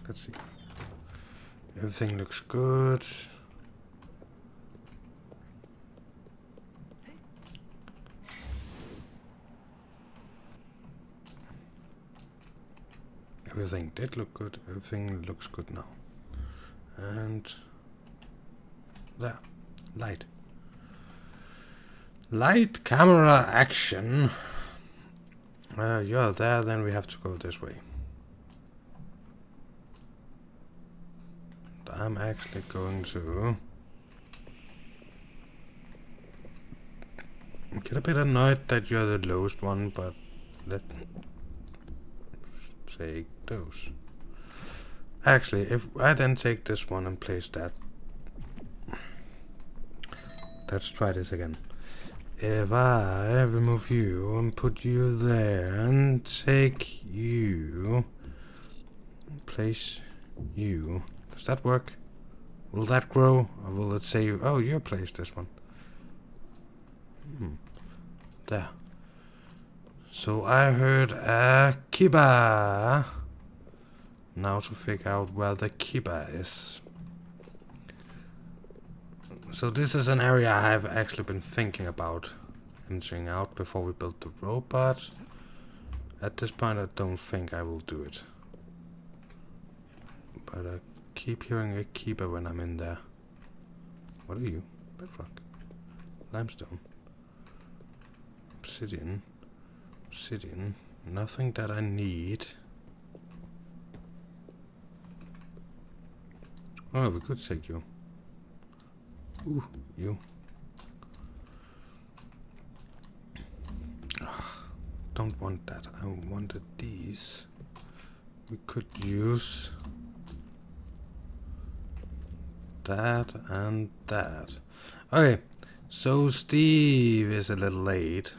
Let's see. Everything looks good. Everything did look good. Everything looks good now. And there. Light. Light camera action. You're there, then we have to go this way. I'm actually going to get a bit annoyed that you're the lowest one, but let's take those. Actually, if I then take this one and place that. Let's try this again. If I remove you and put you there and take you, place you, does that work? Will that grow? Or will it say, oh, you place this one? There. So I heard a kiba. Now to figure out where the kiba is. So this is an area I have actually been thinking about entering out before we build the robot. At this point I don't think I will do it. But I keep hearing a keeper when I'm in there. What are you? Bedrock. Limestone. Obsidian. Obsidian. Nothing that I need. Oh, we could take you. Ooh, you. Don't want that. I wanted these. We could use that and that. Okay, so Steve is a little late.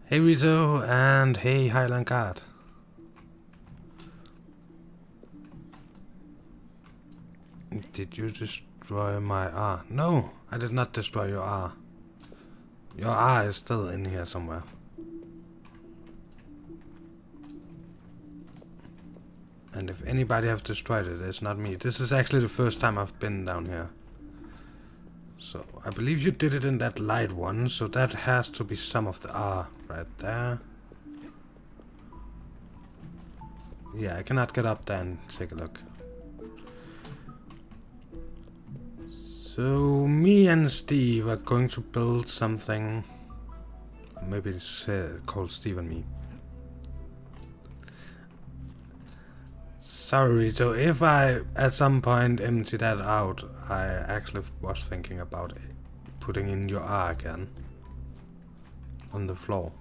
Hey Rito and hey Highland Guard. Did you destroy my R? No, I did not destroy your R. Your R is still in here somewhere. And if anybody have destroyed it, it's not me. This is actually the first time I've been down here. So, I believe you did it in that light one, so that has to be some of the R right there. Yeah, I cannot get up there and take a look. So, me and Steve are going to build something. Maybe it's called Steve and me. Sorry, so if I at some point empty that out, I actually was thinking about it, putting in your R again on the floor.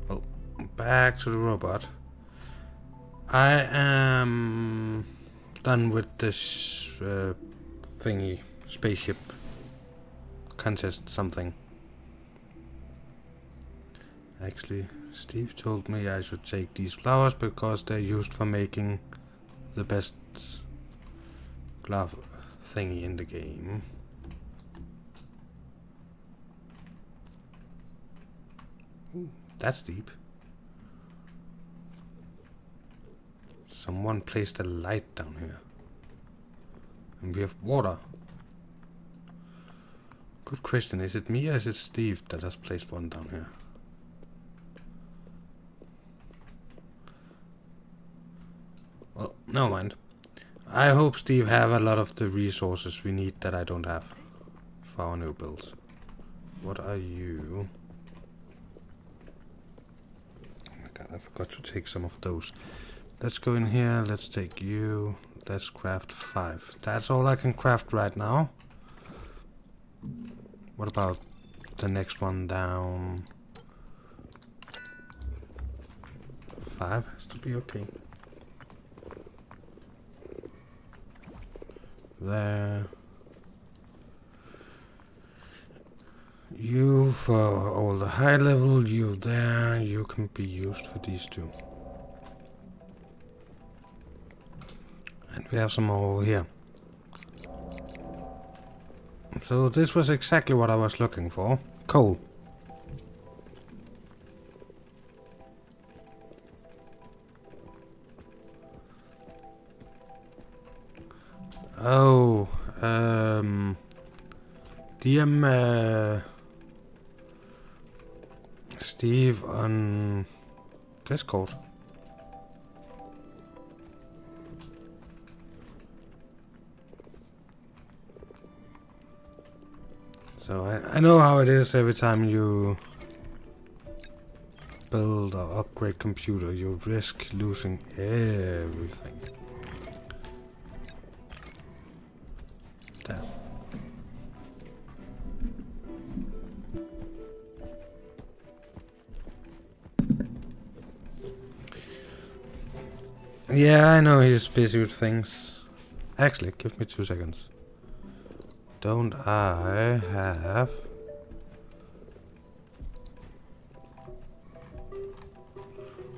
Well, back to the robot. I am done with this thingy, spaceship contest something. Actually, Steve told me I should take these flowers because they're used for making the best glove thingy in the game. Ooh, that's deep. Someone placed a light down here. And we have water. Good question. Is it me or is it Steve that has placed one down here? Well, never mind. I hope Steve have a lot of the resources we need that I don't have for our new builds. What are you? Oh my god, I forgot to take some of those. Let's go in here, let's take you, let's craft 5. That's all I can craft right now. What about the next one down? 5 has to be okay. There. You for all the high level, you there, you can be used for these two. And we have some more over here. So this was exactly what I was looking for. Coal. Oh, DM Steve on Discord. So I know how it is every time you build or upgrade computer, you risk losing everything. That. Yeah, I know he's busy with things. Actually, give me 2 seconds. Don't I have...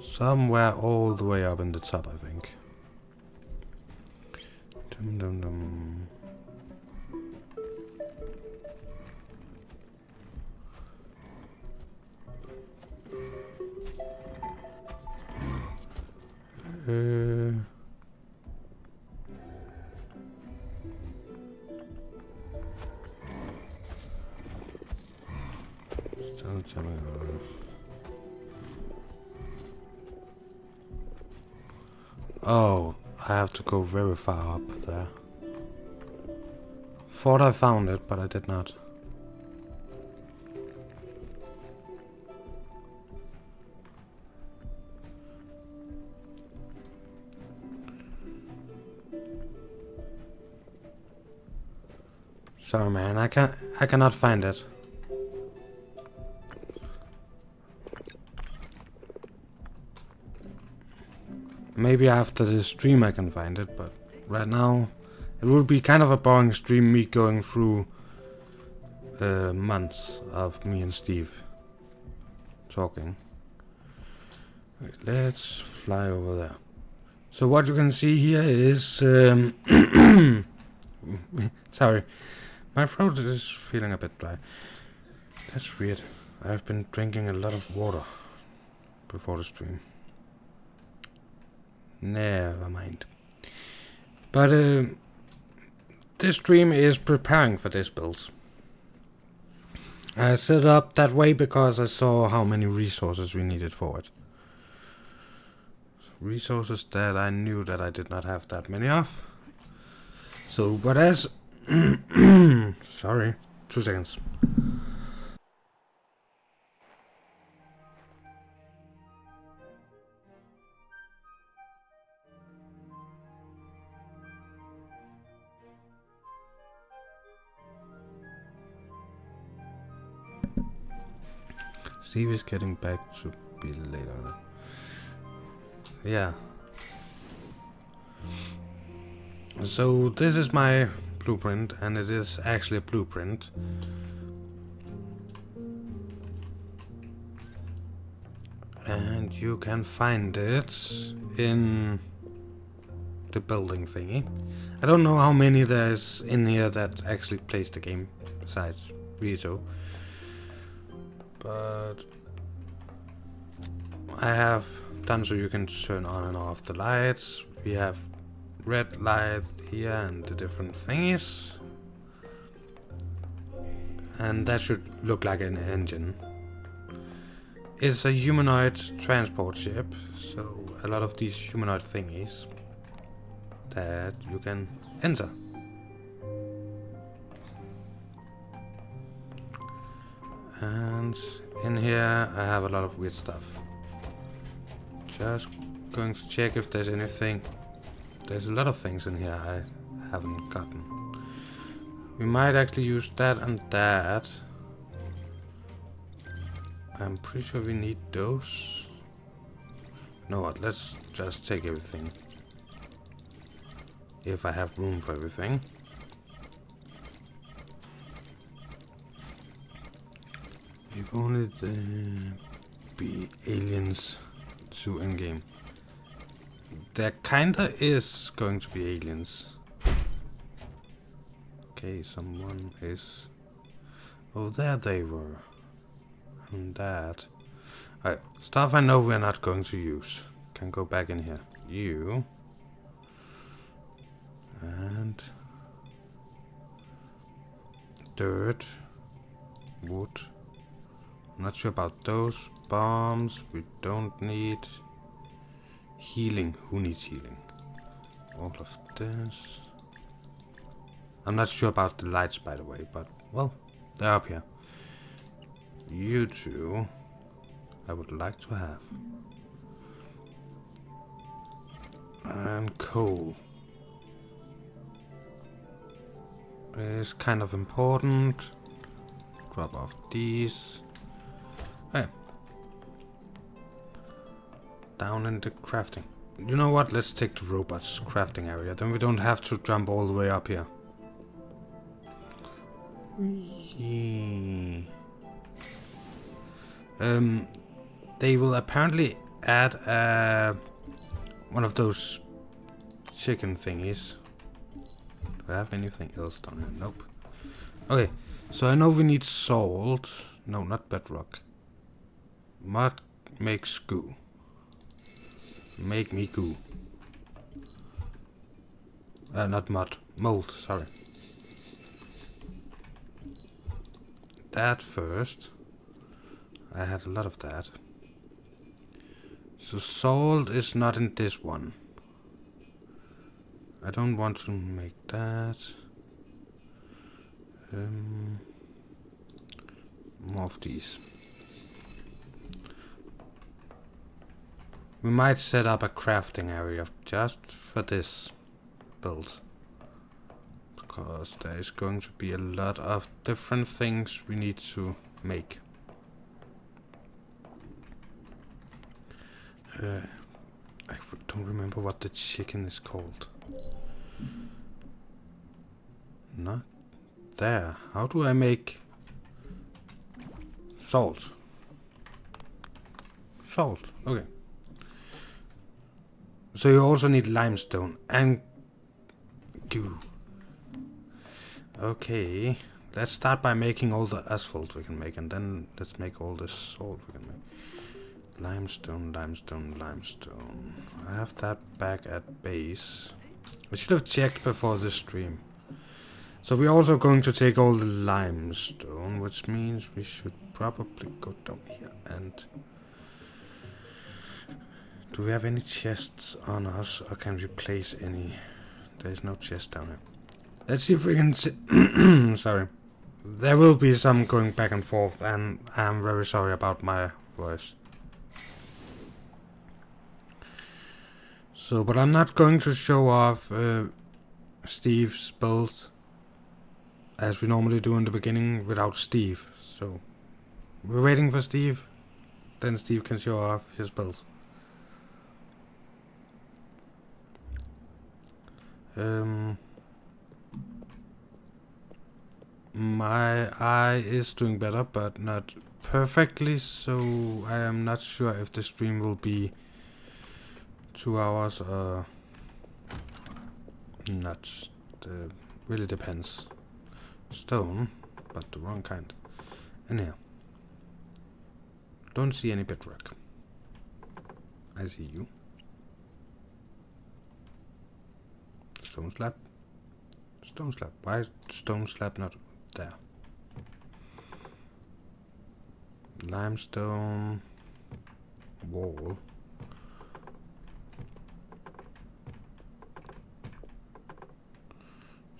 somewhere all the way up in the top, I think. Dum dum dum. Don't tell me. Oh, I have to go very far up there. Thought I found it, but I did not. Sorry, man, I cannot find it. Maybe after the stream I can find it, but right now it would be kind of a boring stream, me going through months of me and Steve talking. Wait, let's fly over there. So what you can see here is sorry, my throat is feeling a bit dry. That's weird. I've been drinking a lot of water before the stream. Never mind. But this stream is preparing for this build. I set it up that way because I saw how many resources we needed for it. Resources that I knew that I did not have that many of. So, but as... sorry, 2 seconds. Steve is getting back to be late on it. Yeah. So this is my blueprint, and it is actually a blueprint. And you can find it in the building thingy. I don't know how many there's in here that actually plays the game besides Rito. But I have done so you can turn on and off the lights. We have red light here and the different thingies. And that should look like an engine. It's a humanoid transport ship, so a lot of these humanoid thingies that you can enter. And in here I have a lot of weird stuff. Just going to check if there's anything. There's a lot of things in here I haven't gotten. We might actually use that and that. I'm pretty sure we need those. You know what, let's just take everything. If I have room for everything. If only there be aliens to in-game. There kinda is going to be aliens. Okay, someone is... Oh, there they were. And that. Alright, stuff I know we're not going to use. Can go back in here. You. And dirt. Wood. I'm not sure about those. Bombs. We don't need. Healing. Who needs healing? All of this. I'm not sure about the lights, by the way, but, well, they're up here. You two, I would like to have. And coal is kind of important. Drop off these. Hey. Down in the crafting. You know what? Let's take the robots crafting area. Then we don't have to jump all the way up here. They will apparently add one of those chicken thingies. Do I have anything else down here? Nope. Okay, so I know we need salt. No, not bedrock. Mud makes goo. Make me goo. Not mud. Mold, sorry. That first. I had a lot of that. So salt is not in this one. I don't want to make that. More of these. We might set up a crafting area just for this build. Because there is going to be a lot of different things we need to make. I don't remember what the chicken is called. Not there. How do I make salt? Salt, okay. So you also need limestone and goo. Okay, let's start by making all the asphalt we can make, and then let's make all the salt we can make. Limestone, limestone, limestone. I have that back at base. I should have checked before this stream. So we're also going to take all the limestone, which means we should probably go down here and... Do we have any chests on us, or can we place any? There's no chest down here. Let's see if we can see... Sorry. There will be some going back and forth, and I'm very sorry about my voice. So, but I'm not going to show off Steve's build as we normally do in the beginning without Steve. So, we're waiting for Steve, then Steve can show off his build. My eye is doing better, but not perfectly, so I am not sure if the stream will be 2 hours or not. Really depends. Stone, but the wrong kind. And here. Don't see any bedrock. I see you. Stone slab. Stone slab. Why is stone slab not there? Limestone wall.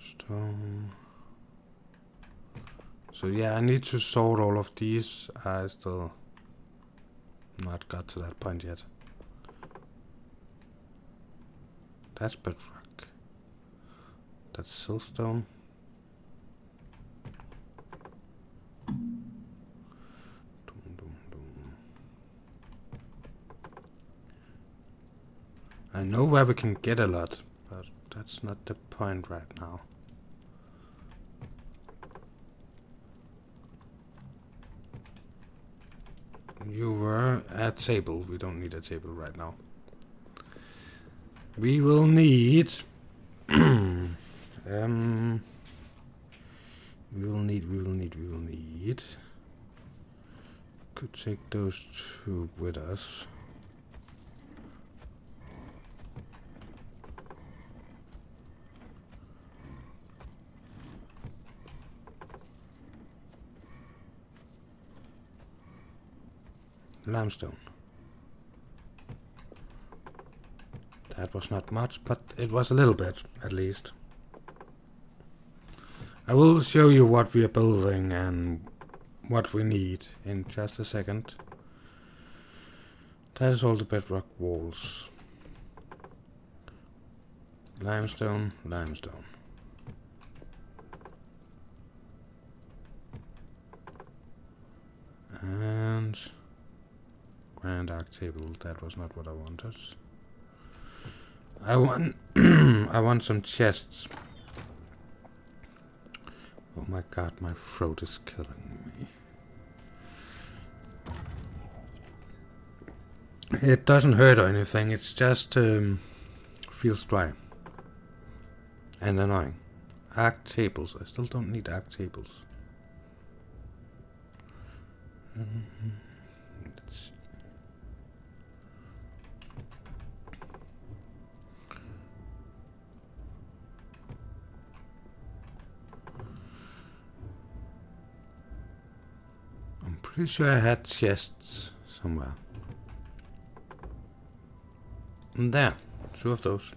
Stone. So yeah, I need to sort all of these. I still not got to that point yet. That's bedrock. That's siltstone. I know where we can get a lot, but that's not the point right now. You were at table. We don't need a table right now. We will need... we will need could take those two with us. Limestone. That was not much, but it was a little bit, at least. I will show you what we are building and what we need in just a second. That is all the bedrock walls. Limestone, limestone. And grand arc table, that was not what I wanted. I want I want some chests. Oh my god, my throat is killing me. It doesn't hurt or anything, it's just feels dry. And annoying. Arc tables, I still don't need arc tables. Let's see. I'm pretty sure I had chests somewhere. And there, two of those.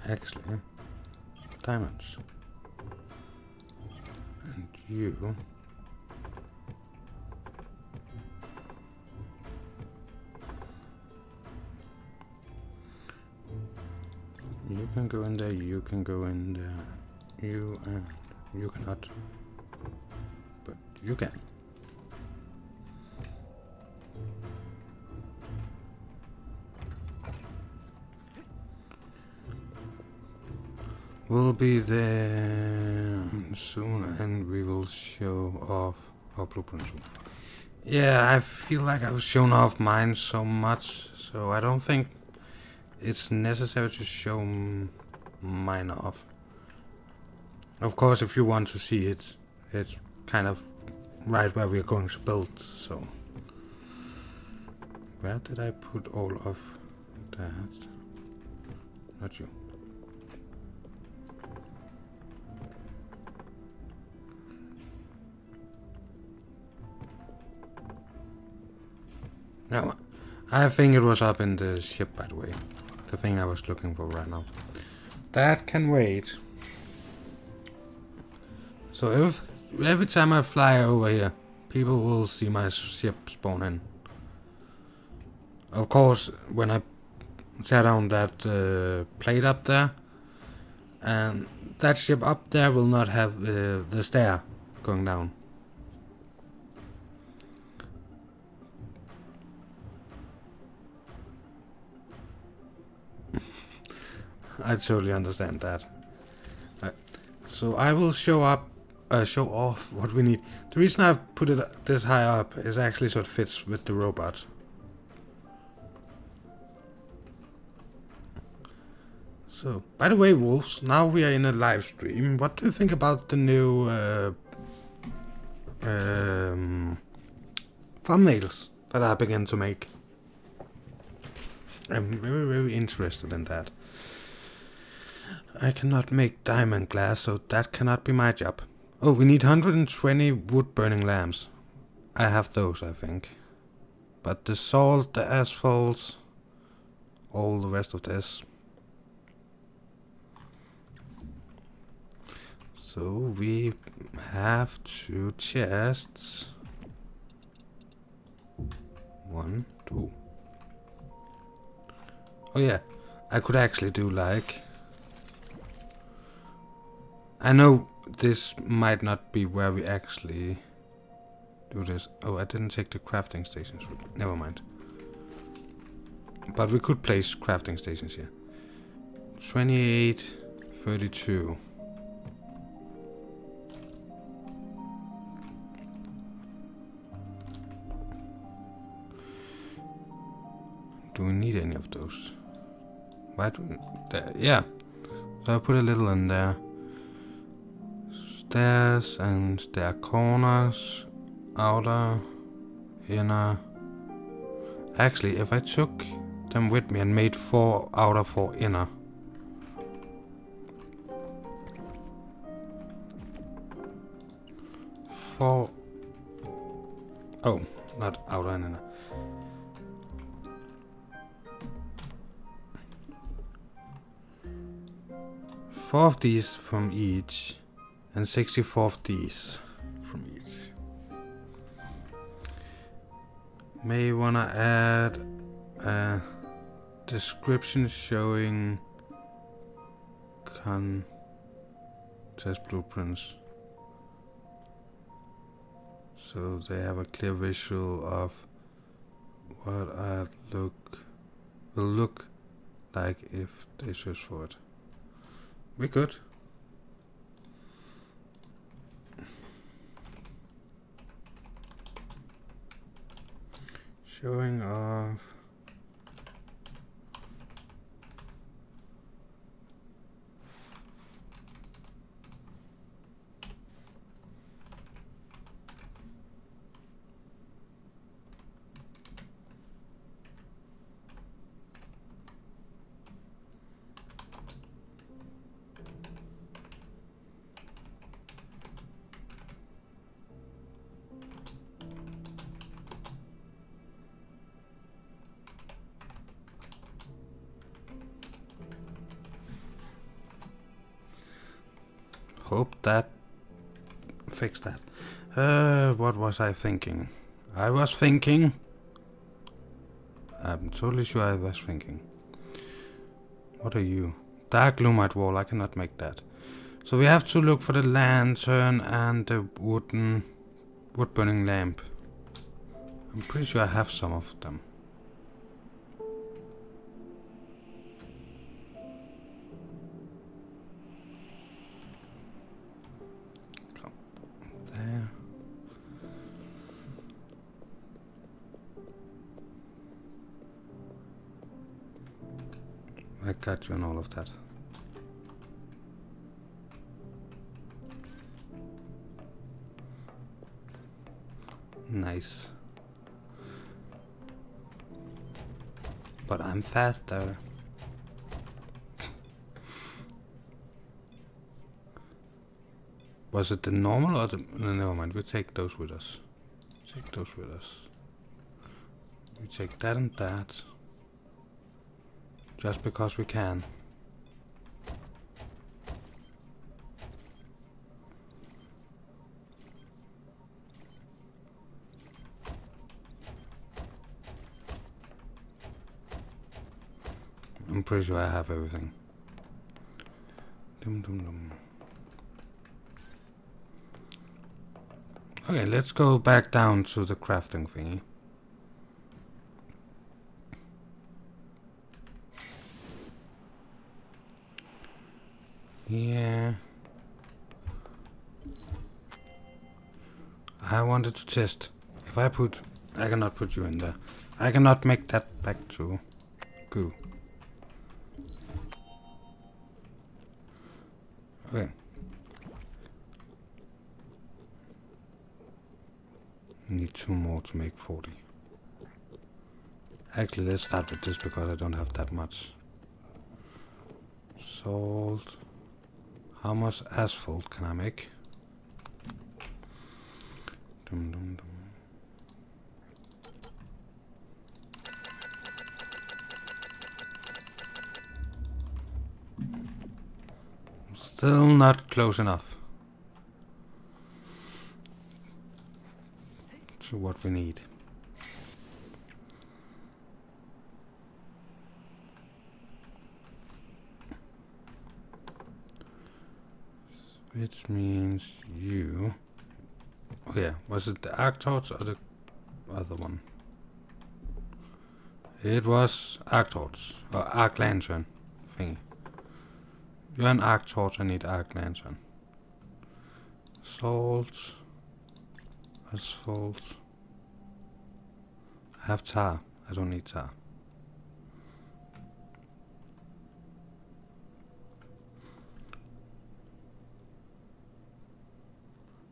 Actually, diamonds. And you. You can go in there, you can go in there. You and you cannot. But you can. We'll be there soon and we will show off our blueprints. Yeah, I feel like I've shown off mine so much, so I don't think it's necessary to show mine off. Of course, if you want to see it, it's kind of right where we're going to build, so. Where did I put all of that? Not you. No, I think it was up in the ship, by the way. The thing I was looking for right now. That can wait. So if every time I fly over here, people will see my ship spawn in. Of course, when I tear down that plate up there, and that ship up there will not have the stair going down. I totally understand that. So I will show off what we need. The reason I've put it this high up is actually so it fits with the robot. So, by the way, wolves, now we are in a live stream. What do you think about the new thumbnails that I began to make? I'm very, very interested in that. I cannot make diamond glass, so that cannot be my job. Oh, we need 120 wood-burning lamps. I have those, I think. But the salt, the asphalt, all the rest of this. So we have 2 chests. 1, 2. Oh yeah, I could actually do like... I know this might not be where we actually do this. Oh, I didn't take the crafting stations. Never mind. But we could place crafting stations here. 28, 32. Do we need any of those? Why do we, there, yeah. So I put a little in there. Stairs and stair corners, outer, inner. Actually, if I took them with me and made 4 outer, 4 inner. Oh, not outer and inner. Four of these from each, and 64 of these from each. May wanna add a description showing contest blueprints, so they have a clear visual of what will look like if they search for it. We could. Showing off hope that fixed that. What was I thinking? I'm totally sure I was thinking. What are you? Dark Lumite wall, I cannot make that. So we have to look for the lantern and the wood burning lamp. I'm pretty sure I have some of them. There. I got you on all of that. Nice. But I'm faster. Was it the normal or the... No, never mind, we take those with us. Take those with us. We take that and that. Just because we can. I'm pretty sure I have everything. Dum dum dum. Okay, let's go back down to the crafting thingy. Yeah. I wanted to test. If I cannot put you in there. I cannot make that back to goo. Okay. Need 2 more to make 40. Actually, let's start with this because I don't have that much. Salt. How much asphalt can I make? Dum dum dum. Still not close enough to what we need. Which means you... Oh yeah, was it the arc torch or the other one? It was arc torch, or arc lantern thingy. You're an arc torch, I need arc lantern. Salt. Asphalt. I have tar. I don't need tar.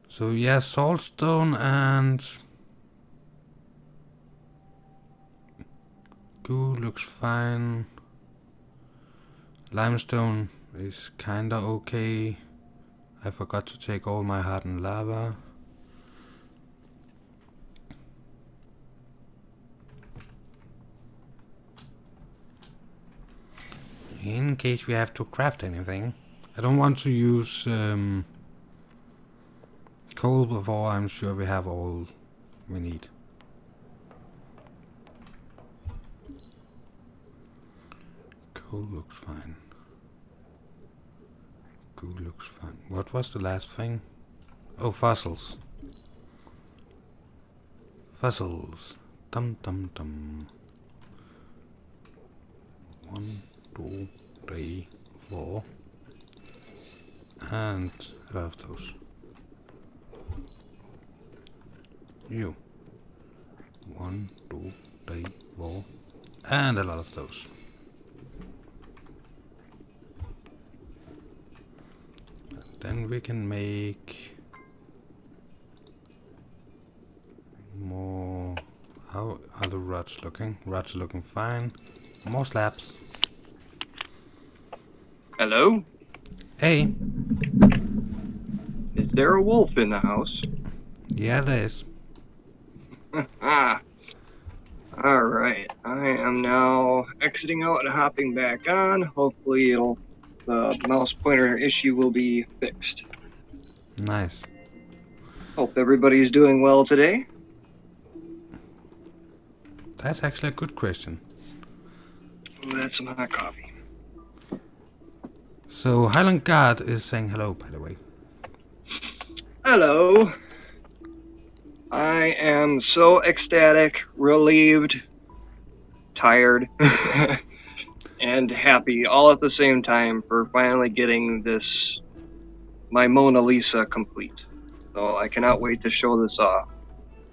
So yeah, saltstone and goo looks fine. Limestone is kinda okay. I forgot to take all my hardened lava. In case we have to craft anything. I don't want to use coal before I'm sure we have all we need. Coal looks fine. Goo looks fine. What was the last thing? Oh, fossils. Fossils. Dum dum dum. 1, 2, 3, 4. And a lot of those. You. 1, 2, 3, 4. And a lot of those. Then we can make more. How are the rods looking? Rods are looking fine. More slabs. Hello? Hey. Is there a wolf in the house? Yeah, there is. Ah. Alright. I am now exiting out and hopping back on. Hopefully the mouse pointer issue will be fixed. Nice. Hope everybody's doing well today. That's actually a good question. That's some hot coffee. So Highland Guard is saying hello, by the way. Hello. I am so ecstatic, relieved, tired, and happy all at the same time for finally getting my Mona Lisa complete. So I cannot wait to show this off.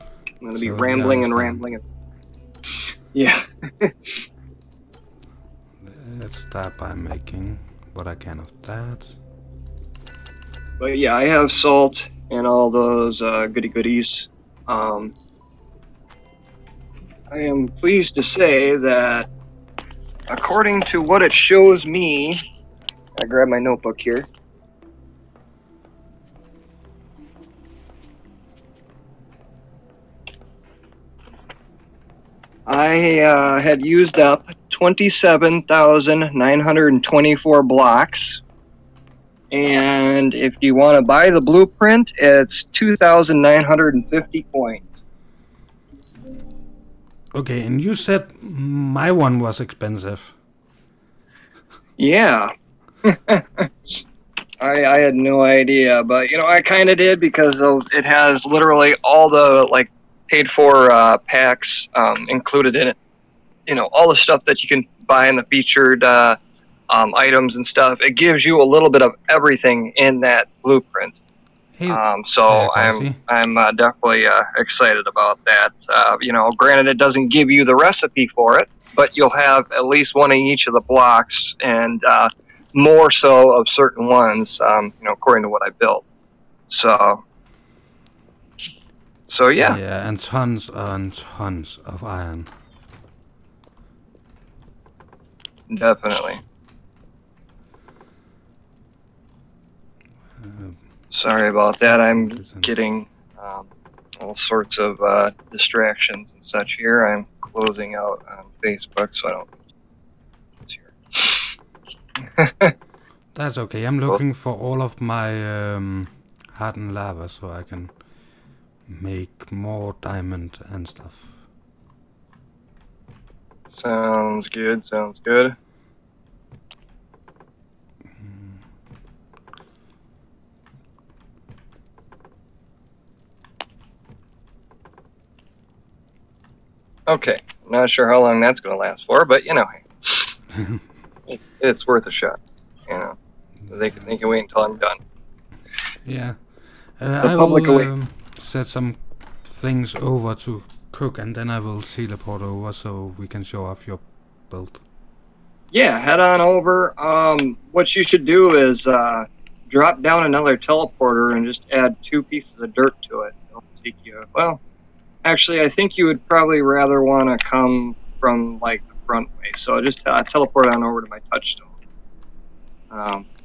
I'm going to be rambling and rambling. Yeah. Let's start by making what I can of that. But yeah, I have salt and all those goody goodies. I am pleased to say that according to what it shows me, I grab my notebook here. I had used up 27,924 blocks. And if you want to buy the blueprint, it's 2,950 coins. Okay, and you said my one was expensive. Yeah. I had no idea, but you know, I kind of did because it has literally all the like paid for packs included in it. You know, all the stuff that you can buy in the featured items and stuff. It gives you a little bit of everything in that blueprint. Hey, So I'm definitely excited about that. You know, granted, it doesn't give you the recipe for it, but you'll have at least one of each of the blocks, and more so of certain ones. You know, according to what I built. So yeah. Yeah, and tons of iron. Definitely. Sorry about that. I'm getting all sorts of distractions and such here. I'm closing out on Facebook, so I don't. That's okay. I'm looking for all of my hardened lava so I can make more diamond and stuff. Sounds good. Sounds good. Okay, not sure how long that's going to last for, but you know, it's worth a shot, you know. They can wait until I'm done. Yeah. The I public will away. set some things over to cook, and then I will teleport over so we can show off your build. Yeah, head on over. What you should do is drop down another teleporter and just add 2 pieces of dirt to it. It'll take you. Well, actually, I think you would probably rather want to come from like the front way. So just teleport on over to my touchstone.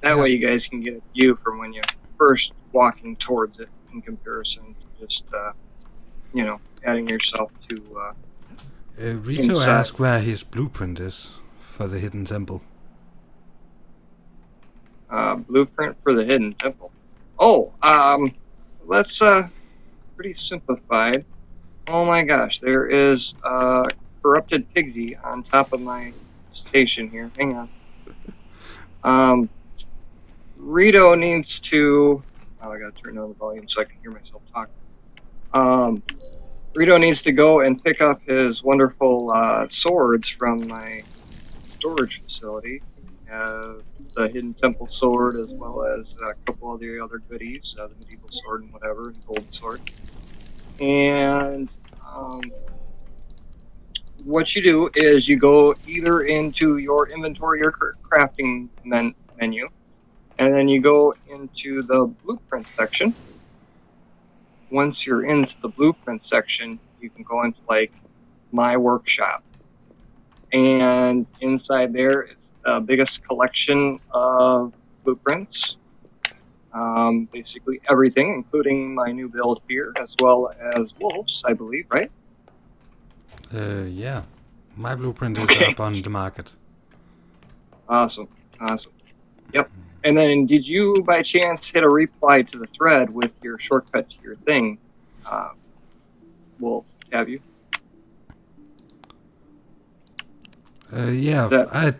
That way, you guys can get a view from when you're first walking towards it, in comparison to just adding yourself to. Rito asked where his blueprint is for the hidden temple. Blueprint for the hidden temple. Oh, let's pretty simplified. Oh my gosh, there is corrupted pigsy on top of my station here. Hang on. Rito needs to. Oh, I gotta turn down the volume so I can hear myself talk. Rito needs to go and pick up his wonderful swords from my storage facility. The hidden temple sword, as well as a couple of the other goodies, the medieval sword and whatever, and gold sword. And what you do is you go either into your inventory or crafting menu, and then you go into the blueprint section. Once you're into the blueprint section, you can go into like my workshop. And inside there is the biggest collection of blueprints. Basically everything, including my new build here, as well as wolves, I believe, right? Yeah. My blueprint is up on the market. Awesome. Yep. And then, did you by chance hit a reply to the thread with your shortcut to your thing? Wolf, have you? Yeah, I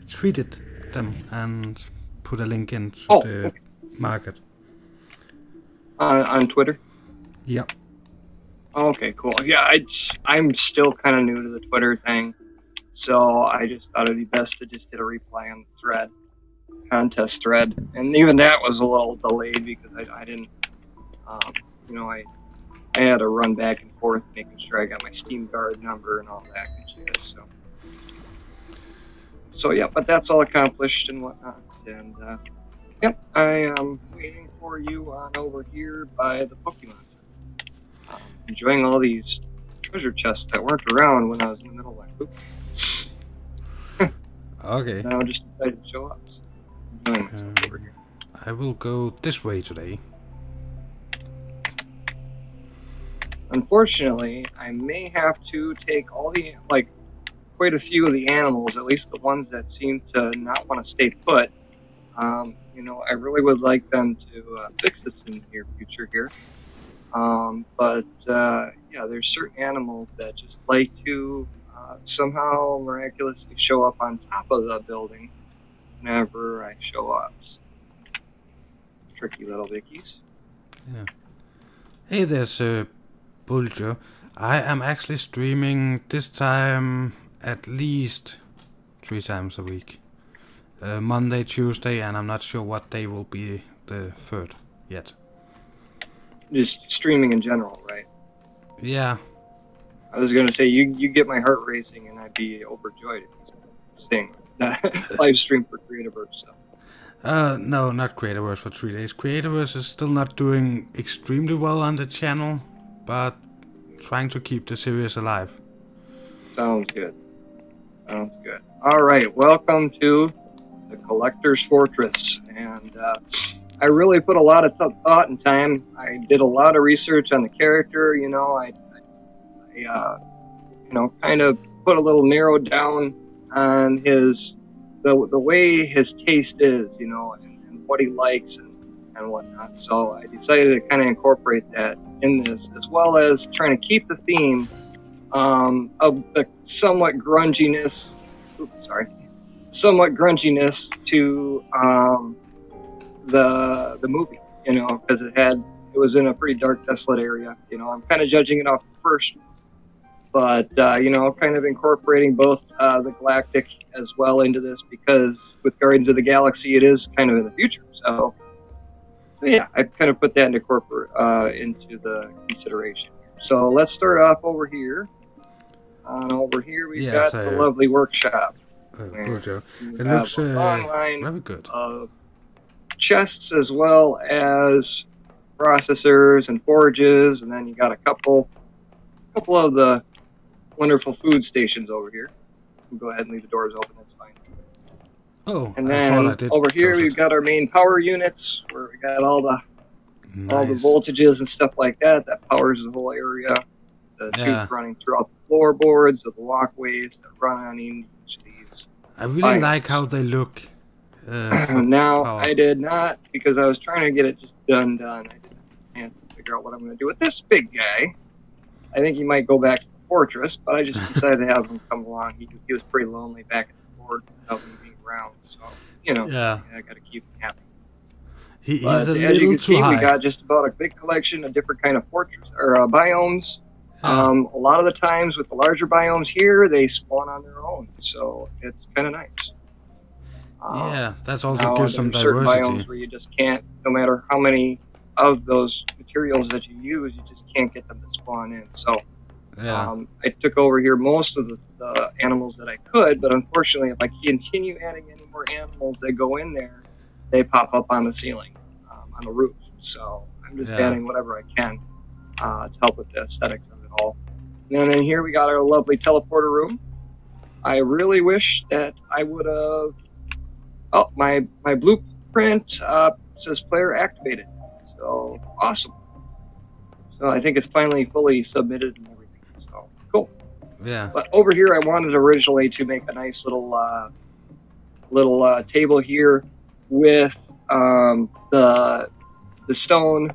tweeted them and put a link into the market. On Twitter? Yep. Okay, cool. Yeah, I'm still kind of new to the Twitter thing, so I just thought it'd be best to just hit a reply on the thread, contest thread, and even that was a little delayed because I didn't, I had to run back and forth making sure I got my Steam Guard number and all that good shit. So yeah, but that's all accomplished and whatnot. And yep, I am waiting for you on over here by the Pokemon Center. Enjoying all these treasure chests that weren't around when I was in the middle of my poop. Okay. Now I just decided to show up. So enjoying myself over here. I will go this way today. Unfortunately, I may have to take all the, quite a few of the animals, at least the ones that seem to not want to stay put. I really would like them to fix this in the near future here. But there's certain animals that just like to somehow miraculously show up on top of the building whenever I show up. So, tricky little bickies. Yeah. Hey, there's Bulger. I am actually streaming this time at least 3 times a week. Monday, Tuesday, and I'm not sure what day will be the 3rd yet. Just streaming in general, right? Yeah. I was going to say, you get my heart racing, and I'd be overjoyed if you seeing live stream for Creativerse. So. No, not Creativerse for 3 days. Creativerse is still not doing extremely well on the channel, but trying to keep the series alive. Sounds good. All right, welcome to the Collector's Fortress, and I really put a lot of thought and time. I did a lot of research on the character. I kind of put a little narrowed down on the way his taste is, and what he likes and whatnot. So I decided to kind of incorporate that in this, as well as trying to keep the theme of the somewhat grunginess to the movie, because it was in a pretty dark, desolate area. I'm kind of judging it off the first but you know, kind of incorporating both the galactic as well into this, because with Guardians of the Galaxy, it is kind of in the future. So yeah, I kind of put that into into the consideration. So let's start off over here. Over here, we've got the lovely workshop. It looks very good. Chests as well as processors and forages, and then you got a couple of the wonderful food stations over here. You can go ahead and leave the doors open, that's fine. Oh, and then over here we've got our main power units, where we got all the voltages and stuff like that powers the whole area. The tubes running throughout the floorboards of the walkways that run on each of these. I really like how they look. Now, power. I did not, because I was trying to get it just done. I didn't have a chance to figure out what I'm going to do with this big guy. I think he might go back to the fortress, but I just decided to have him come along. He was pretty lonely back at the fort without me being around, so, you know, I got to keep him happy. He is a little too high. As you can see, we got just about a big collection of different kind of fortress or biomes. A lot of the times with the larger biomes here, they spawn on their own, so it's kind of nice. Yeah, that's also gives some diversity. Certain biomes where you just can't, no matter how many of those materials that you use, you just can't get them to spawn in. So I took over here most of the animals that I could, but unfortunately, if I continue adding any more animals that go in there, they pop up on the ceiling, on the roof. So I'm just adding whatever I can to help with the aesthetics of it all. And then in here we got our lovely teleporter room. I really wish that I would have... Oh, my blueprint says player activated. So, awesome. So I think it's finally fully submitted and everything. So, cool. Yeah. But over here I wanted originally to make a nice little table here with the stone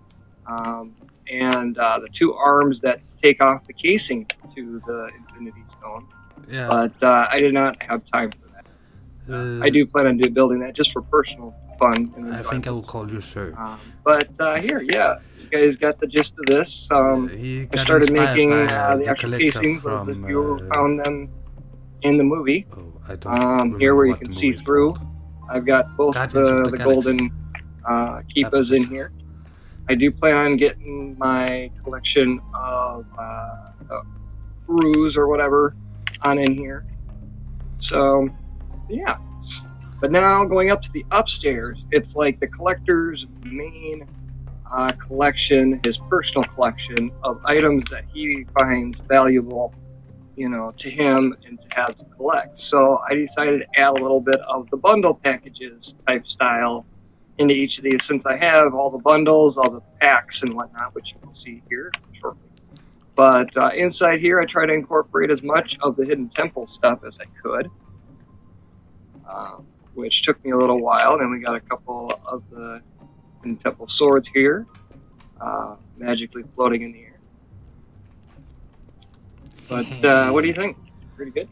and the two arms that take off the casing to the Infinity Stone. Yeah. But I did not have time for that. I do plan on building that just for personal fun. And I think I will call you sir. But here, you guys got the gist of this. I started making the actual casings as if you found them in the movie. Oh, I don't here where you can see through. I've got both the golden keepas in here. I do plan on getting my collection of brews or whatever on in here. So, yeah. But now going up to the upstairs, it's like the collector's main collection, his personal collection of items that he finds valuable, you know, to him and to have to collect. So I decided to add a little bit of the bundle packages type style into each of these, since I have all the bundles, all the packs and whatnot, which you will see here shortly. But inside here, I try to incorporate as much of the Hidden Temple stuff as I could, which took me a little while. Then we got a couple of the Hidden Temple swords here, magically floating in the air. But what do you think? Pretty good?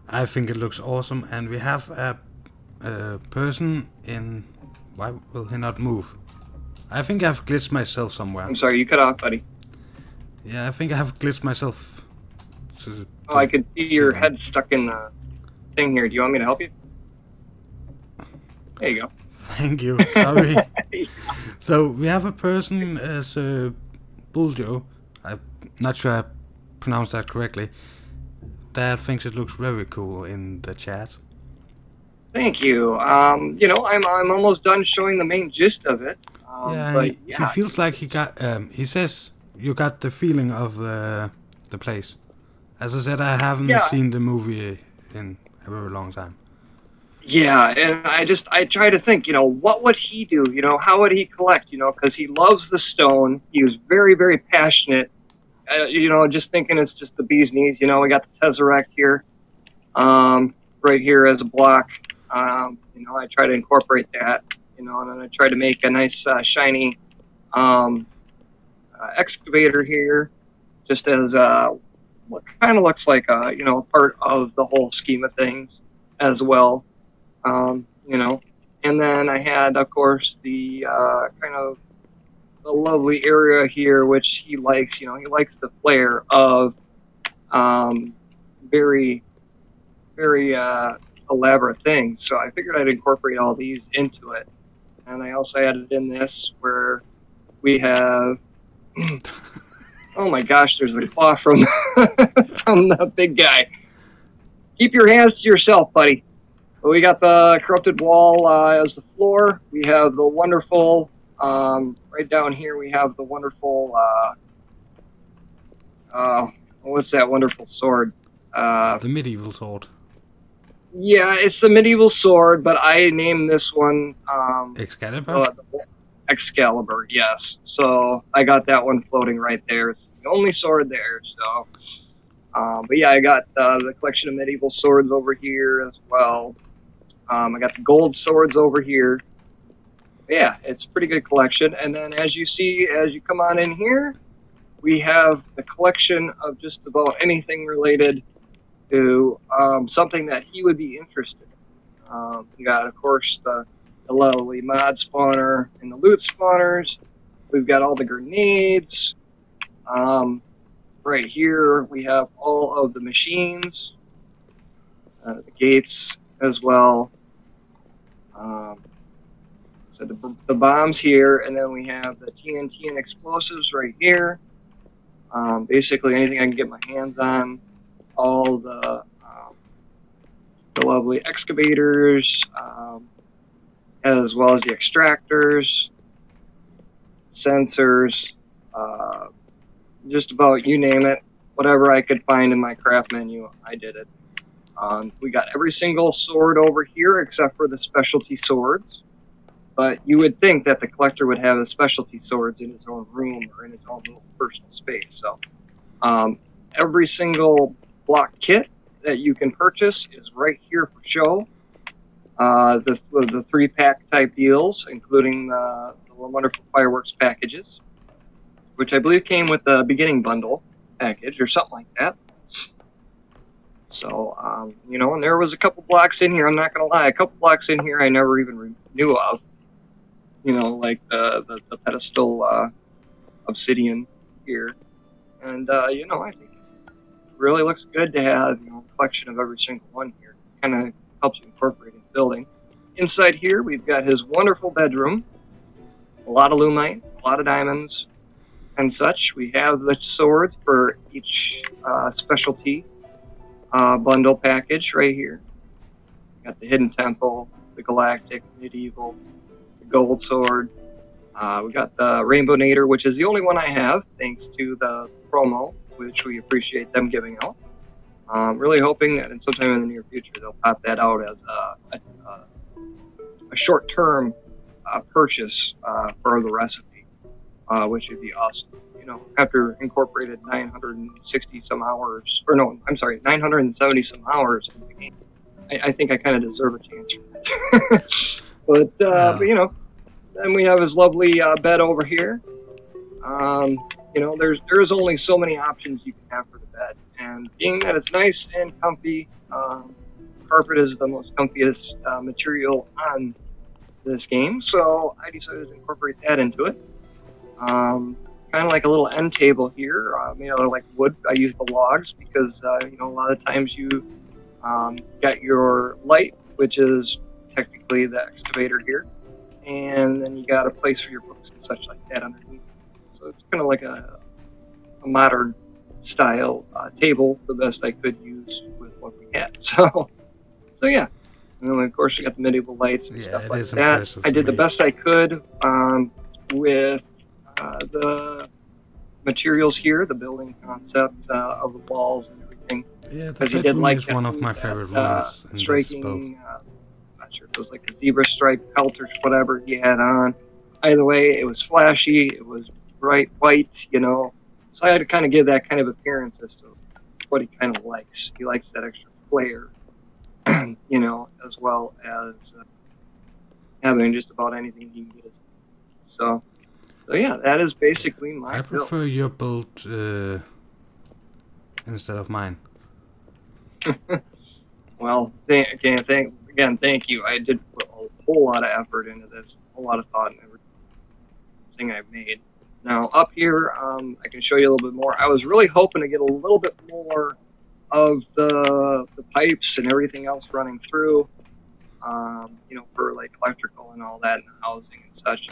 I think it looks awesome, and we have a person in... Why will he not move? I think I've glitched myself somewhere. I'm sorry, you cut off, buddy. Yeah, I think I have glitched myself. I can see your head stuck in the thing here. Do you want me to help you? There you go. Thank you. Sorry. So we have a person as Buljo. I'm not sure I pronounced that correctly. That thinks it looks very cool in the chat. Thank you. You know, I'm almost done showing the main gist of it. He feels like he got. He says you got the feeling of the place. As I said, I haven't seen the movie in a very long time. Yeah, and I try to think, you know, what would he do? You know, how would he collect? You know, because he loves the stone. He was very, very passionate. You know, just thinking it's just the bee's knees. You know, we got the Tesseract here, right here as a block. You know, I try to incorporate that. You know, and then I try to make a nice shiny excavator here, just as what kind of looks like a, you know, part of the whole scheme of things as well. You know, and then I had, of course, the kind of the lovely area here, which he likes. You know, he likes the flair of very, very elaborate things. So I figured I'd incorporate all these into it. And I also added in this where we have, oh my gosh, there's a claw from from the big guy. Keep your hands to yourself, buddy. But we got the corrupted wall as the floor. We have the wonderful, right down here, we have the wonderful, what's that wonderful sword? The medieval sword. Yeah, it's the medieval sword, but I named this one Excalibur? Excalibur, yes. So I got that one floating right there. It's the only sword there. So, but yeah, I got the collection of medieval swords over here as well. I got the gold swords over here. Yeah, it's a pretty good collection. And then as you see, as you come on in here, we have the collection of just about anything related to something that he would be interested in. We got, of course, the lovely mod spawner and the loot spawners. We've got all the grenades. Right here, we have all of the machines, the gates as well. So the bombs here, and then we have the TNT and explosives right here. Basically anything I can get my hands on. All the lovely excavators, as well as the extractors, sensors, just about you name it. Whatever I could find in my craft menu, I did it. We got every single sword over here except for the specialty swords. But you would think that the collector would have the specialty swords in his own room or in his own little personal space. So every single block kit that you can purchase is right here for show. The 3-pack type deals, including the wonderful fireworks packages, which I believe came with the beginning bundle package or something like that. So, you know, and there was a couple blocks in here, I'm not going to lie, a couple blocks in here I never even knew of. You know, like the pedestal obsidian here. And, you know, I think it really looks good to have, you know, a collection of every single one here. Kind of helps you incorporate in the building. Inside here, we've got his wonderful bedroom. A lot of lumite, a lot of diamonds, and such. We have the swords for each specialty bundle package right here. Got the Hidden Temple, the Galactic, Medieval, the Gold Sword. We got the Rainbow Nader, which is the only one I have, thanks to the promo, which we appreciate them giving out. Really hoping that in sometime in the near future they'll pop that out as a short-term purchase for the recipe, which would be awesome. You know, after incorporated 960 some hours, or no, I'm sorry, 970 some hours in the game, I think I kind of deserve a chance for that. But you know, then we have his lovely bed over here. You know, there's only so many options you can have for the bed, and being that it's nice and comfy, carpet is the most comfiest material on this game, so I decided to incorporate that into it. Kind of like a little end table here, made out of like wood. I use the logs because you know, a lot of times you got your light, which is technically the excavator here, and then you got a place for your books and such like that underneath. So it's kind of like a modern style table, the best I could use with what we had. So yeah. And then of course we got the medieval lights and stuff like that. I did the best I could with the materials here, the building concept of the walls and everything. Yeah, the bedroom is one of my favorite rooms in striking, not sure if it was like a zebra stripe pelt or whatever he had on. Either way, it was flashy, it was bright white, you know. So I had to kind of give that kind of appearance as to what he kind of likes. He likes that extra flair, you know, as well as having just about anything he can get. So yeah, that is basically my I prefer build. your build instead of mine. Well, thank you. I did put a whole lot of effort into this, a whole lot of thought in everything I've made. Now up here, I can show you a little bit more. I was really hoping to get a little bit more of the pipes and everything else running through, for like electrical and all that and housing and such.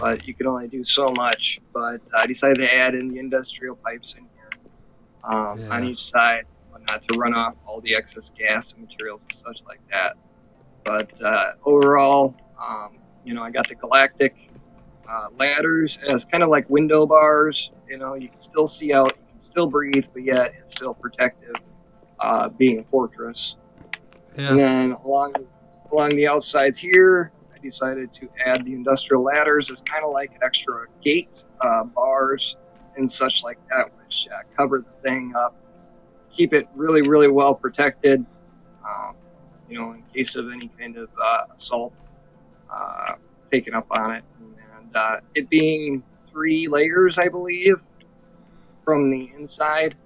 But you can only do so much. But I decided to add in the industrial pipes in here on each side, not to run off all the excess gas and materials and such like that. But overall, I got the galactic ladders as kind of like window bars. You can still see out, you can still breathe, but yet it's still protective, being a fortress. Yeah. And then along the outsides here, I decided to add the industrial ladders as kind of like an extra gate, bars and such like that, which cover the thing up, keep it really, really well protected, in case of any kind of assault taken up on it. And it being 3 layers, I believe, from the inside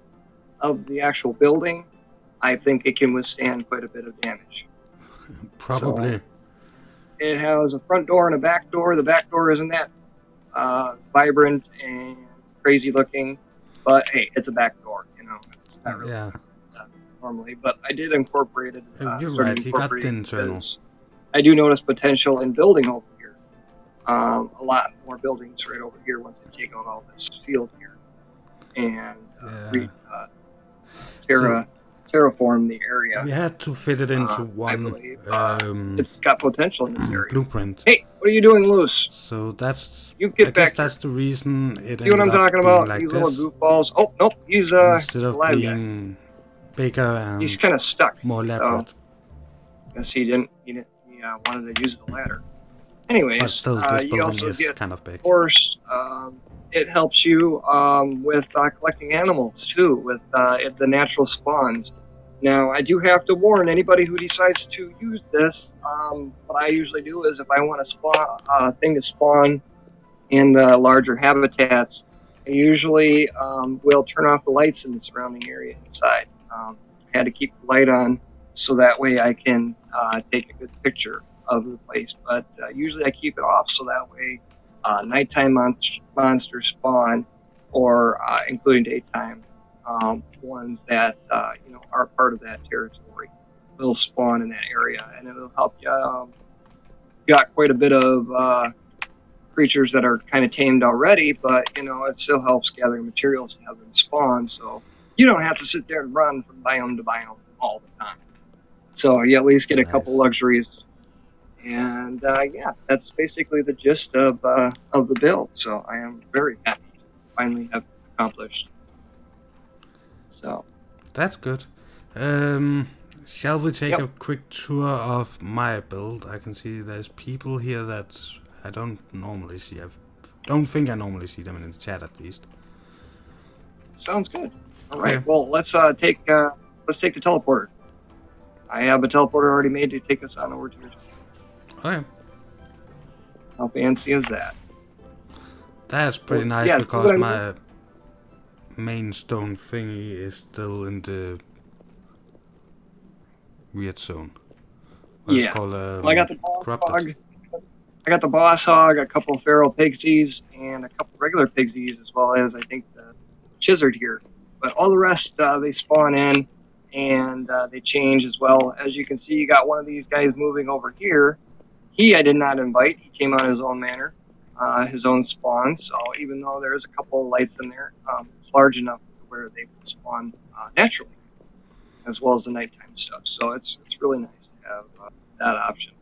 of the actual building, I think it can withstand quite a bit of damage. Probably. So it has a front door and a back door. The back door isn't that vibrant and crazy looking, but hey, it's a back door. It's not really normally. But I did incorporate it. You're right. He got the internal. I do notice potential in building over here. A lot more buildings right over here once I take out all this field here and terraform the area. We had to fit it into one. I believe, it's got potential in this area. Blueprint. Hey, what are you doing loose? So that's. You get back. That's the reason it. See what I'm talking about? Like these this. Little goofballs. Oh nope, he's instead of alive being guy. bigger and he's kind of stuck. more elaborate. So, guess he didn't. He wanted to use the ladder. Anyways, but still, this you also is get, kind of big. Of course, it helps you with collecting animals too, with the natural spawns. Now, I do have to warn anybody who decides to use this. What I usually do is, if I want a thing to spawn in the larger habitats, I usually will turn off the lights in the surrounding area inside. I had to keep the light on so that way I can take a good picture of the place. But usually I keep it off so that way nighttime monsters spawn, or including daytime ones that are part of that territory will spawn in that area, and it'll help you. Got quite a bit of creatures that are kind of tamed already, but it still helps gathering materials to have them spawn, so you don't have to sit there and run from biome to biome all the time. So you at least get a couple luxuries, and that's basically the gist of the build. So I am very happy to finally have accomplished. So that's good. Shall we take a quick tour of my build? I can see there's people here that I don't normally see. I don't think I normally see them in the chat, at least. Sounds good. All right. Well, let's take the teleporter. I have a teleporter already made to take us on over to your. Okay. How fancy is that? That's pretty nice because my main stone thingy is still in the weird zone. What's called, I got the boss hog. I got the boss hog, a couple feral pixies, and a couple regular pixies, as well as I think the chizard here. But all the rest, they spawn in, and they change as well. As you can see, you got one of these guys moving over here. I did not invite. He came on his own manner, his own spawn. So even though there's a couple of lights in there, it's large enough to where they will spawn naturally, as well as the nighttime stuff. So it's really nice to have that option.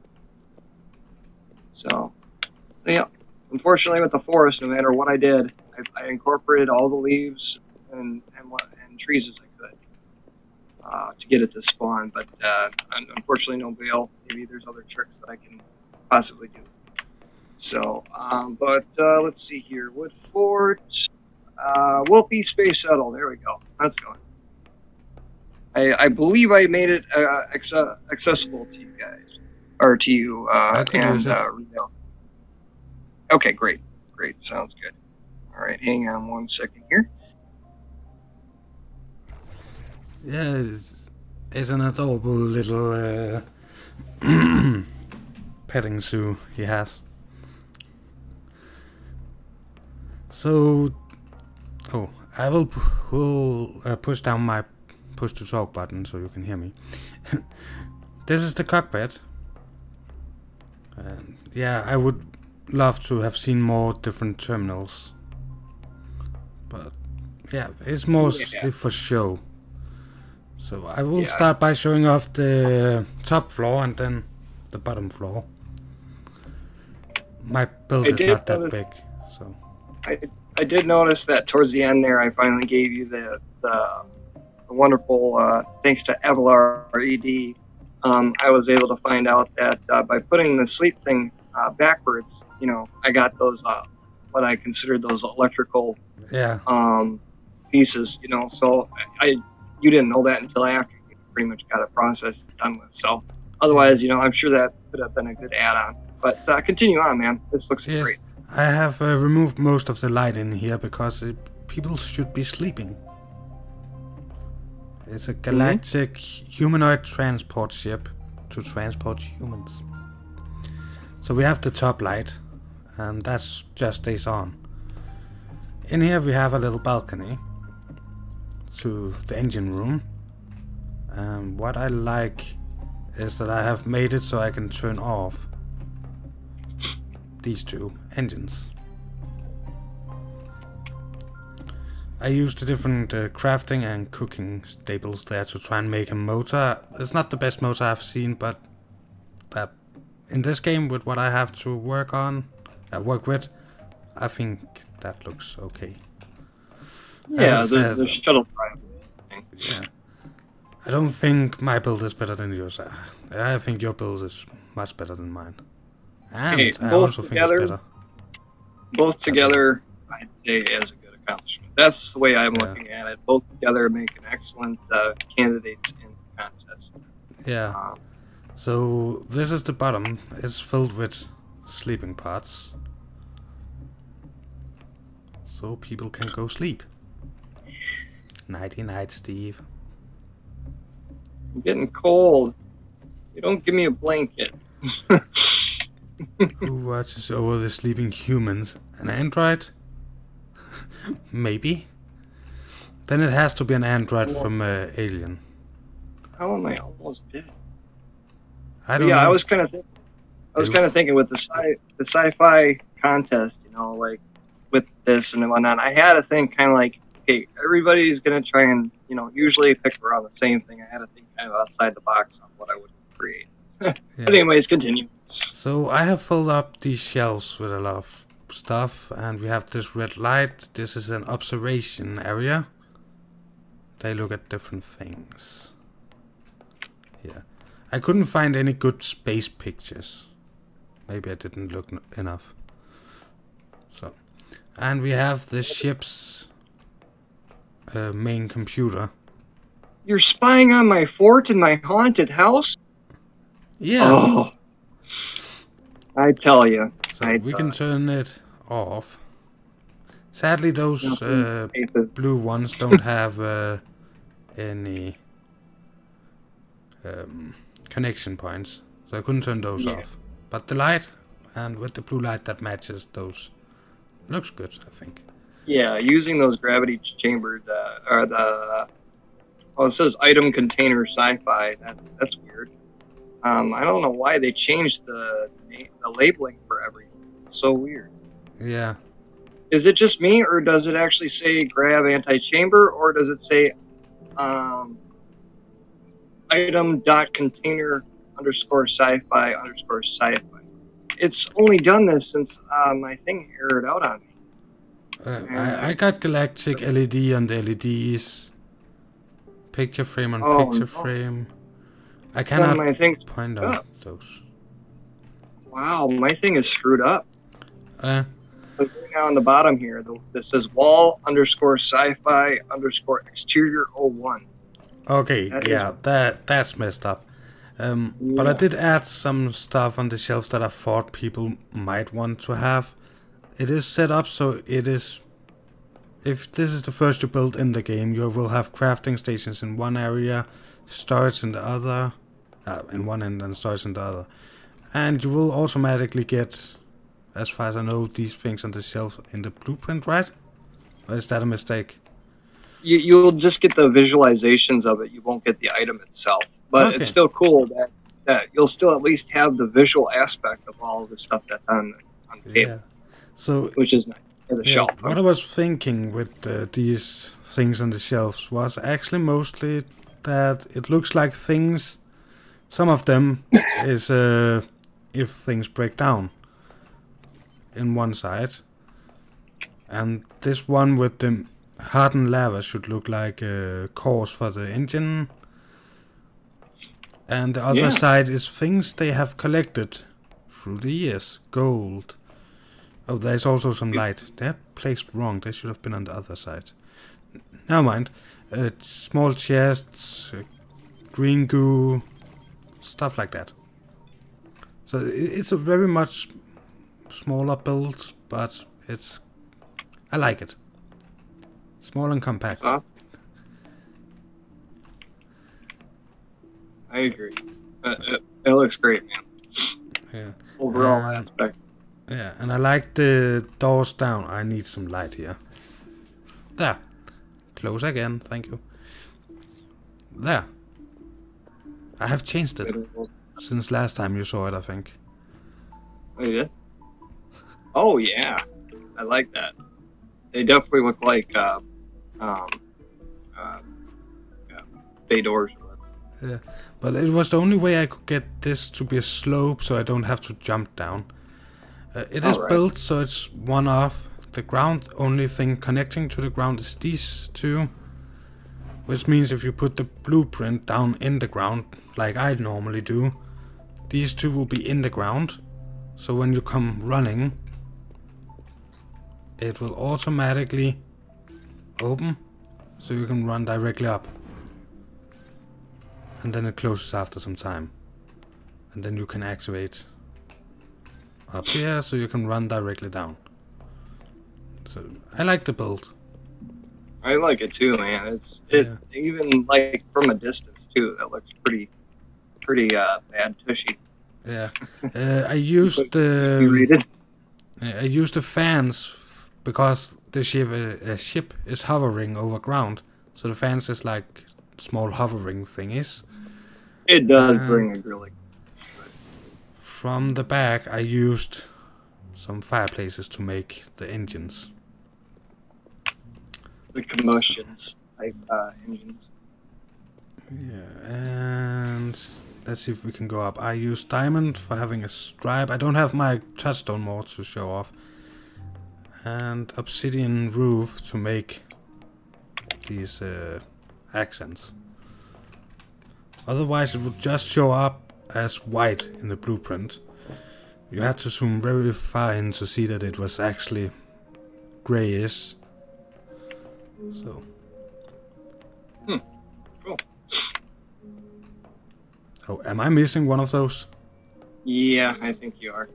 So yeah, unfortunately with the forest, no matter what I did, I incorporated all the leaves and trees as I could to get it to spawn. But unfortunately, no veil. Maybe there's other tricks that I can possibly do. So, but let's see here. Wood Fort, Wolfie Space Shuttle. There we go. That's going. I believe I made it accessible to you guys, or to you. Okay, great. Sounds good. All right, hang on 1 second here. Yeah, it's an adorable little petting zoo he has. So, oh, I will push down my push to talk button so you can hear me. This is the cockpit. And yeah, I would love to have seen more different terminals. But yeah, it's mostly for show. So I will start by showing off the top floor and then the bottom floor. My build is not that big, so. I did notice that towards the end there, I finally gave you the wonderful, thanks to Avalar ED, I was able to find out that by putting the sleep thing backwards, you know, I got those, what I considered those electrical pieces, you know, so you didn't know that until after you pretty much got a process done with. So otherwise, you know, I'm sure that could have been a good add-on. But continue on, man. This looks great. I have removed most of the light in here because people should be sleeping. It's a galactic humanoid transport ship to transport humans. So we have the top light, and that just stays on. In here we have a little balcony to the engine room. And what I like is that I have made it so I can turn off these two engines. I used the different crafting and cooking staples there to try and make a motor. It's not the best motor I've seen, but that in this game with what I have to work with, I think that looks okay. Yeah, the shuttle drive thing. Yeah. I don't think my build is better than yours. I think your build is much better than mine. And I also think it's better. Both together, I'd say is a good accomplishment. That's the way I'm looking at it. Both together make an excellent candidates in the contest. Yeah. So this is the bottom. It's filled with sleeping pods. So people can go sleep. Nighty night, Steve. I'm getting cold. You don't give me a blanket. Who watches over the sleeping humans? An android? Maybe. Then it has to be an android from Alien. How am I almost dead? I don't know. I was kind of thinking with the sci-fi contest, you know, like with this and whatnot. I had to think kind of like, okay, everybody's gonna try and, you know, usually pick around the same thing. I had to think kind of outside the box on what I would create. But anyways, continue. So I have filled up these shelves with a lot of stuff, and we have this red light. This is an observation area. They look at different things. Yeah. I couldn't find any good space pictures. Maybe I didn't look enough. So, and we have the ship's main computer. You're spying on my fort in my haunted house? Yeah. Oh. I tell you. So we can turn it off. Sadly, those blue ones don't have any connection points, so I couldn't turn those off. But the light, and with the blue light that matches those, looks good, I think. Yeah, using those gravity chambers are the... Oh, it says item container sci-fi. That's weird. I don't know why they changed the labeling for everything. It's so weird. Yeah. Is it just me, or does it actually say grav anti-chamber, or does it say item.container _ sci-fi _sci-fi? It's only done this since my thing errored out on me. I got galactic LED on the LEDs. Picture frame on picture frame. I cannot point out those. Wow, my thing is screwed up. Now on the bottom here, this says wall _ sci-fi _ exterior 01. Okay, that's messed up. But I did add some stuff on the shelves that I thought people might want to have. It is set up so it is... If this is the first you build in the game, you will have crafting stations in one area, storage in the other, in one end and storage in the other. And you will automatically get as far as I know, these things on the shelf in the blueprint, right? Or is that a mistake? You'll just get the visualizations of it. You won't get the item itself. But Okay. it's still cool that you'll still at least have the visual aspect of all of the stuff that's on the table. Yeah. So, Which is nice. Or the shelf. what I was thinking with these things on the shelves was actually mostly that it looks like things. Some of them is if things break down in one side, and this one with the hardened lava should look like a cores for the engine, and the other side is things they have collected through the years. Gold. Oh, there's also some light. They're placed wrong. They should have been on the other side. Never mind. Small chests, green goo, stuff like that. So it's a very much smaller build, but I like it. Small and compact. I agree. It looks great, man. Yeah. Overall aspect. Yeah, and I like the doors down. I need some light here. There. Close again, thank you. There. I have changed it since last time you saw it, I think. Oh, you did? Oh, yeah. I like that. They definitely look like bay doors. Yeah, but it was the only way I could get this to be a slope so I don't have to jump down. It is built so it's one off. The ground, only thing connecting to the ground is these two. Which means if you put the blueprint down in the ground, like I normally do, these two will be in the ground. So when you come running, it will automatically open, so you can run directly up. And then it closes after some time. And then you can activate up here, so you can run directly down. So I like the build. I like it too, man. It even like from a distance too. That looks pretty bad tushy. Yeah, I used the fans because the ship is hovering over ground, so the fans is like small hovering thingies. It does bring a really. From the back, I used some fireplaces to make the engines. The combustions type engines. Yeah, and let's see if we can go up. I use diamond for having a stripe. I don't have my touchstone more to show off. And obsidian roof to make these accents. Otherwise it would just show up as white in the blueprint. You had to zoom very far in to see that it was actually grayish. So. Cool. Oh, am I missing one of those? Yeah, I think you are.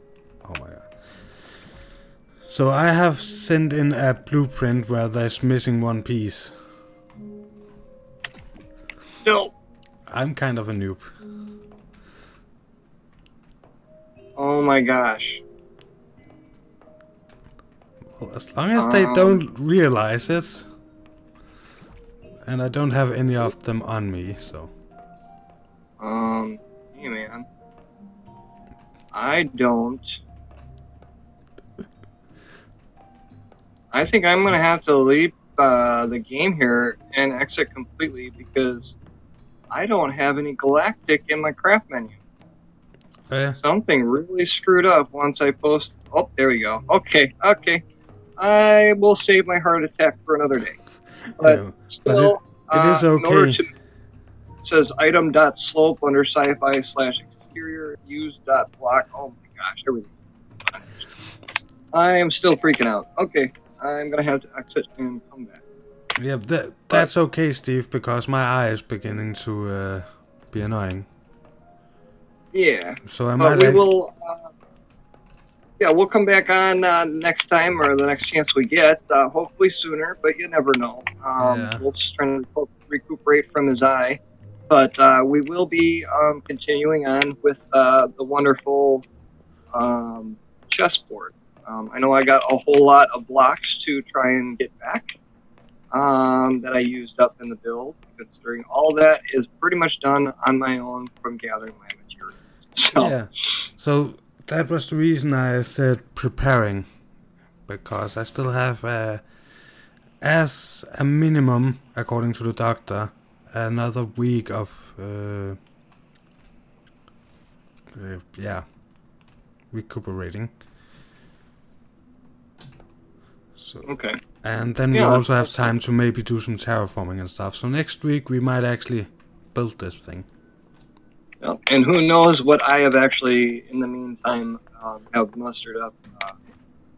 Oh my god. So I have sent in a blueprint where there's missing one piece. No. I'm kind of a noob. Oh my gosh. Well, as long as they don't realize it. And I don't have any of them on me, so. Hey man. I don't. I think I'm gonna have to leave the game here and exit completely because I don't have any galactic in my craft menu. Something really screwed up once I post. Oh, there we go. Okay. I will save my heart attack for another day. But, still, it is okay. In order to, it says item.slope under sci-fi/exterior use.block. Oh my gosh, everything. I am still freaking out. Okay, I'm gonna have to exit and come back. Yeah, that's okay, Steve, because my eye is beginning to be annoying. Yeah. So I might. Will. Yeah, we'll come back on next time or the next chance we get. Hopefully sooner, but you never know. We'll just try to recuperate from his eye. But we will be continuing on with the wonderful chessboard. I know I got a whole lot of blocks to try and get back that I used up in the build, considering all that is pretty much done on my own from gathering my materials. So. Yeah, so that was the reason I said preparing, because I still have, as a minimum, according to the doctor, another week of, yeah, recuperating. So, Okay. and then we Yeah, also have time to maybe do some terraforming and stuff. So next week we might actually build this thing. Yep. And who knows what I have actually, in the meantime, have mustered up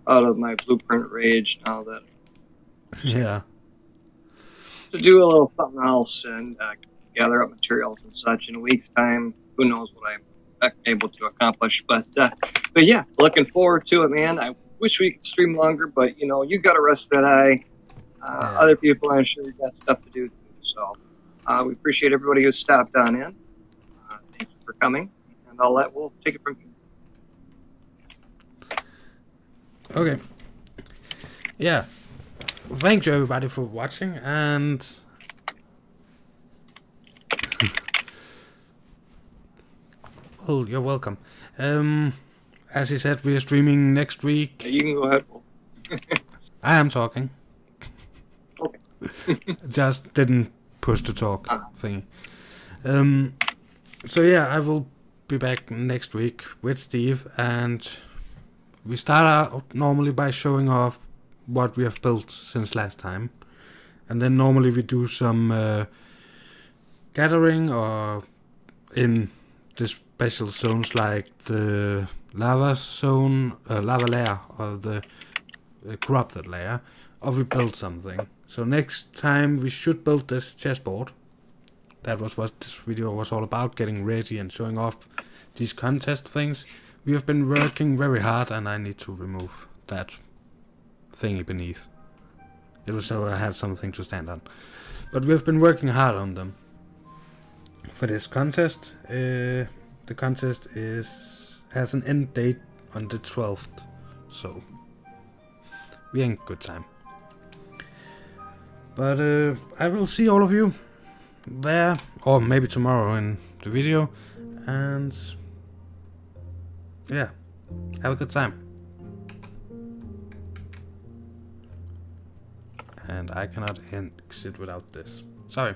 out of my blueprint rage now that Yeah. to do a little something else and gather up materials and such. In a week's time, who knows what I'm able to accomplish. But yeah, looking forward to it, man. I wish we could stream longer, but you know, you got to rest that eye. Yeah. Other people, I'm sure, got stuff to do too. So we appreciate everybody who stopped on in. Thank you for coming, and we'll take it from here. Okay. Yeah. Thank you everybody for watching, and well, you're welcome. As he said, we are streaming next week. You can go ahead. I am talking. Okay. Just didn't push the talk thingy. So yeah, I will be back next week with Steve, and we start out normally by showing off what we have built since last time, and then normally we do some gathering or in the special zones like the lava zone, lava layer, or the corrupted layer, or we build something. So next time we should build this chessboard. That was what this video was all about, getting ready and showing off these contest things. We have been working very hard, and I need to remove that thingy beneath. It was so I had something to stand on. But we have been working hard on them. For this contest, the contest has an end date on the 12th, so we ain't good time. But I will see all of you there, or maybe tomorrow in the video, and yeah, have a good time. And I cannot exit without this. Sorry.